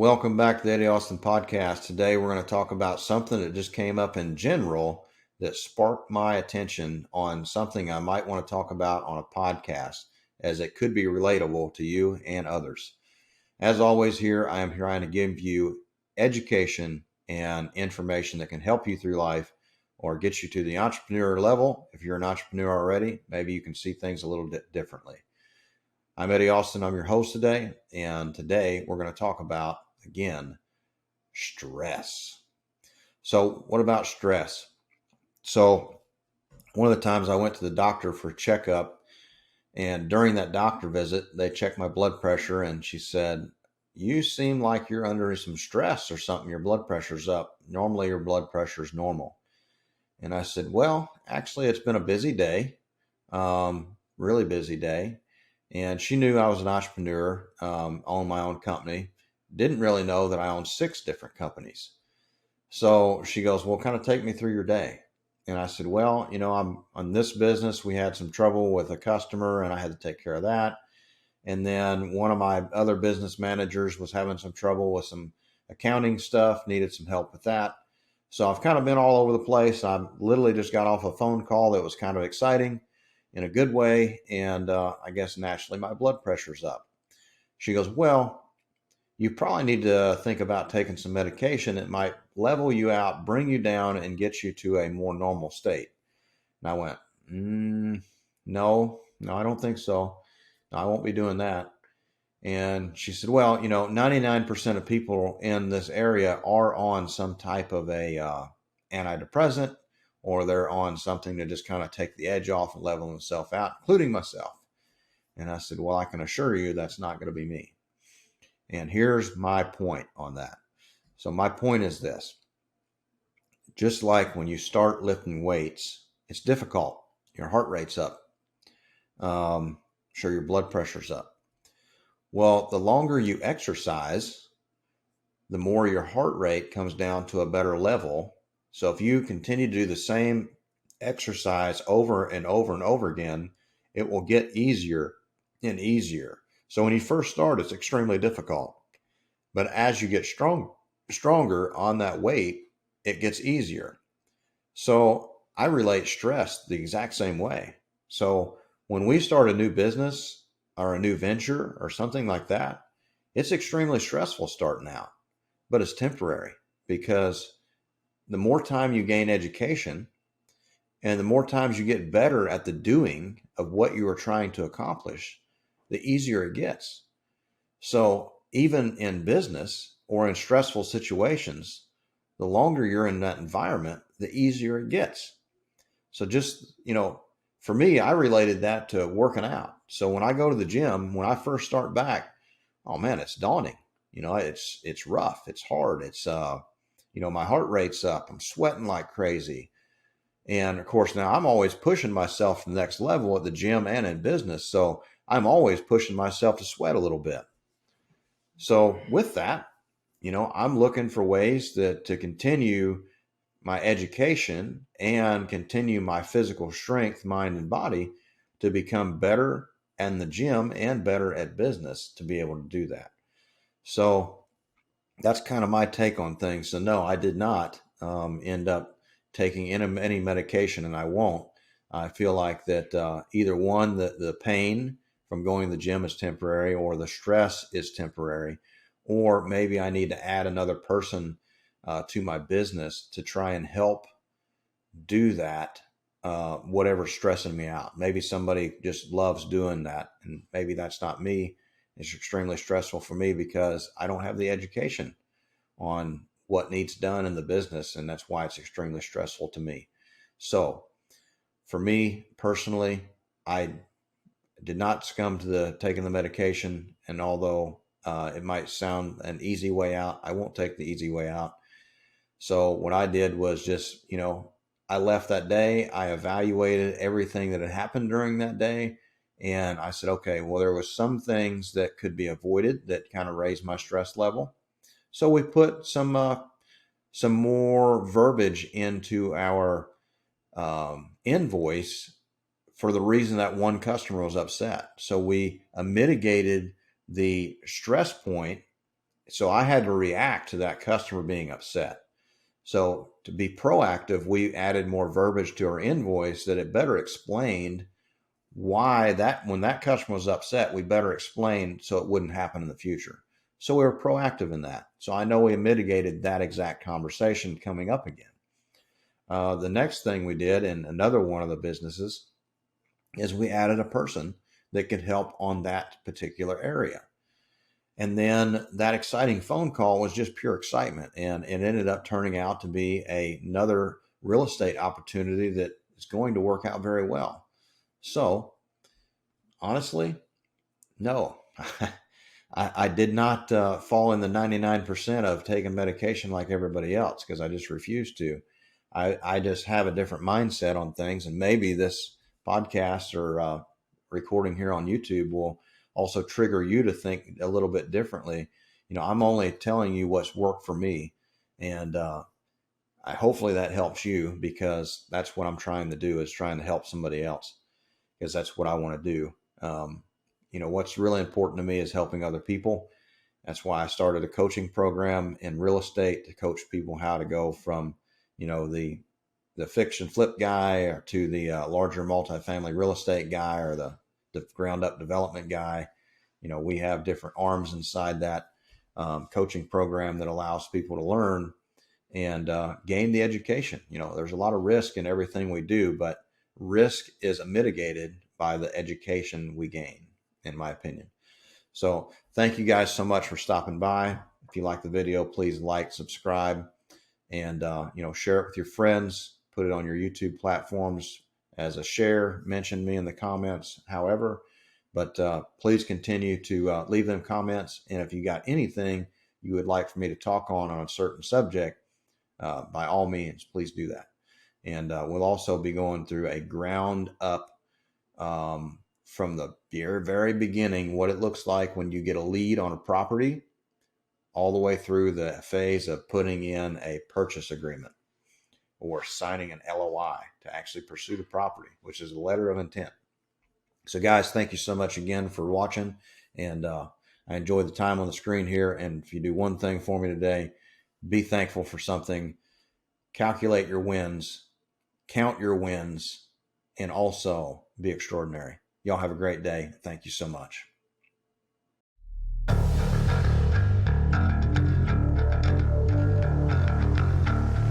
Welcome back to the Eddie Austin podcast. Today we're going to talk about something that just came up in general that sparked my attention on something I might want to talk about on a podcast, as it could be relatable to you and others. As always, here I am trying to give you education and information that can help you through life or get you to the entrepreneur level. If you're an entrepreneur already, maybe you can see things a little bit differently. I'm Eddie Austin. I'm your host today. And today we're going to talk about, again, stress. So what about stress? So one of the times I went to the doctor for a checkup, and during that doctor visit, they checked my blood pressure, and she said, "You seem like you're under some stress or something. Your blood pressure's up. Normally your blood pressure's normal." And I said, "Well, actually it's been a busy day, really busy day." And she knew I was an entrepreneur, owned my own company. Didn't really know that I owned 6 different companies. So she goes, "Well, kind of take me through your day." And I said, "Well, I'm on this business. We had some trouble with a customer and I had to take care of that. And then one of my other business managers was having some trouble with some accounting stuff, needed some help with that. So I've kind of been all over the place. I literally just got off a phone call that was kind of exciting in a good way. And I guess naturally my blood pressure's up." She goes, "Well, you probably need to think about taking some medication. It might level you out, bring you down, and get you to a more normal state." And I went, no, I don't think so. No, I won't be doing that. And she said, "Well, 99% of people in this area are on some type of a antidepressant, or they're on something to just kind of take the edge off and level themselves out, including myself." And I said, "Well, I can assure you that's not going to be me." And here's my point on that. So my point is this: just like when you start lifting weights, it's difficult. Your heart rate's up. Sure, your blood pressure's up. Well, the longer you exercise, the more your heart rate comes down to a better level. So if you continue to do the same exercise over and over and over again, it will get easier and easier. So when you first start, it's extremely difficult. But as you get stronger on that weight, it gets easier. So I relate stress the exact same way. So when we start a new business or a new venture or something like that, it's extremely stressful starting out, but it's temporary, because the more time you gain education and the more times you get better at the doing of what you are trying to accomplish, the easier it gets. So even in business or in stressful situations, the longer you're in that environment, the easier it gets. So just, for me, I related that to working out. So when I go to the gym, when I first start back, oh man, it's daunting. It's rough. It's hard. It's, my heart rate's up. I'm sweating like crazy. And of course, now I'm always pushing myself to the next level at the gym and in business. So I'm always pushing myself to sweat a little bit. So with that, I'm looking for ways to continue my education and continue my physical strength, mind, and body to become better in the gym and better at business to be able to do that. So that's kind of my take on things. So no, I did not end up taking any medication, and I won't. I feel like that either one, the pain from going to the gym is temporary, or the stress is temporary, or maybe I need to add another person to my business to try and help do that, whatever's stressing me out. Maybe somebody just loves doing that, and maybe that's not me. It's extremely stressful for me because I don't have the education on what needs done in the business, and that's why it's extremely stressful to me. So for me personally, I did not succumb to the taking the medication, and although it might sound an easy way out, I won't take the easy way out. So what I did was just, I left that day. I evaluated everything that had happened during that day. And I said, okay, well, there was some things that could be avoided that kind of raised my stress level. So we put some more verbiage into our invoice for the reason that one customer was upset. So we mitigated the stress point So I had to react to that customer being upset. So to be proactive, we added more verbiage to our invoice that it better explained why that when that customer was upset, we better explain so it wouldn't happen in the future. So we were proactive in that. So I know we mitigated that exact conversation coming up again. The next thing we did in another one of the businesses is we added a person that could help on that particular area. And then that exciting phone call was just pure excitement. And it ended up turning out to be another real estate opportunity that is going to work out very well. So honestly, no, I did not fall in the 99% of taking medication like everybody else because I just refused to. I just have a different mindset on things. And maybe this podcast or recording here on YouTube will also trigger you to think a little bit differently. You know, I'm only telling you what's worked for me. And hopefully that helps you, because that's what I'm trying to do, is trying to help somebody else, because that's what I want to do. You know, what's really important to me is helping other people. That's why I started a coaching program in real estate to coach people how to go from, you know, the fix and flip guy or to the larger multifamily real estate guy or the ground up development guy. You know, we have different arms inside that coaching program that allows people to learn and gain the education. You know, there's a lot of risk in everything we do, but risk is mitigated by the education we gain, in my opinion. So thank you guys so much for stopping by. If you like the video, please like, subscribe, and you know, share it with your friends. Put it on your YouTube platforms as a share. Mention me in the comments, however. But please continue to leave them comments. And if you got anything you would like for me to talk on a certain subject, by all means, please do that. And we'll also be going through a ground up from the very beginning, what it looks like when you get a lead on a property, all the way through the phase of putting in a purchase agreement or signing an LOI to actually pursue the property, which is a letter of intent. So guys, thank you so much again for watching. And I enjoyed the time on the screen here. And if you do one thing for me today, be thankful for something, calculate your wins, count your wins, and also be extraordinary. Y'all have a great day. Thank you so much.